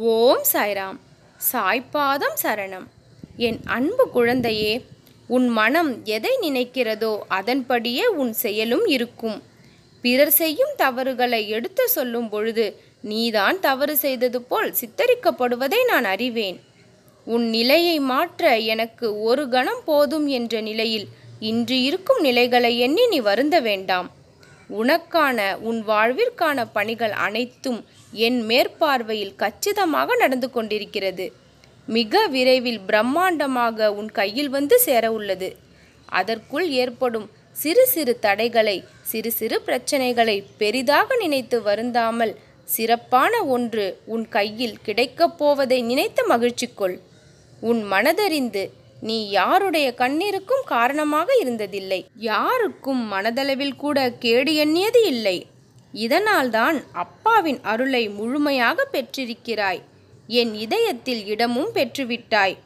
ஓம் சாய்ராம். சாய்பாதம் சரணம். என் அன்பு குழந்தையே, உன் மனம் எதை நினைக்கிறதோ அதன்படியே உன் செயலும் இருக்கும். பிறர் செய்யும் தவறுகளை எடுத்து சொல்லும் பொழுது நீதான் தவறு செய்தது போல் சித்தரிக்கப்படுவதை நான் அறிவேன். உன் நிலையை மாற்ற எனக்கு ஒரு கணம் போதும் என்ற நிலையில் இன்று இருக்கும் நிலைகளை எண்ணி நீ வருந்த வேண்டாம். உனக்கான உன் வாழ்விற்கான பணிகள் அனைத்தும் என் மேற்பார்வையில் கச்சிதமாக நடந்து கொண்டிருக்கிறது. மிக விரைவில் பிரம்மாண்டமாக உன் கையில் வந்து சேர உள்ளது. அதற்குள் ஏற்படும் சிறு சிறு தடைகளை, சிறு சிறு பிரச்சனைகளை பெரிதாக நினைத்து வருந்தாமல் சிறப்பான ஒன்று உன் கையில் கிடைக்கப் போவதை நினைத்து மகிழ்ச்சி கொள். உன் மனதறிந்து நீ யாருடைய கண்ணீருக்கும் காரணமாக இருந்ததில்லை. யாருக்கும் மனதளவில் கூட கேடு எண்ணியது இல்லை. இதனால்தான் அப்பாவின் அருளை முழுமையாக பெற்றிருக்கிறாய். என் இதயத்தில் இடமும் பெற்றுவிட்டாய்.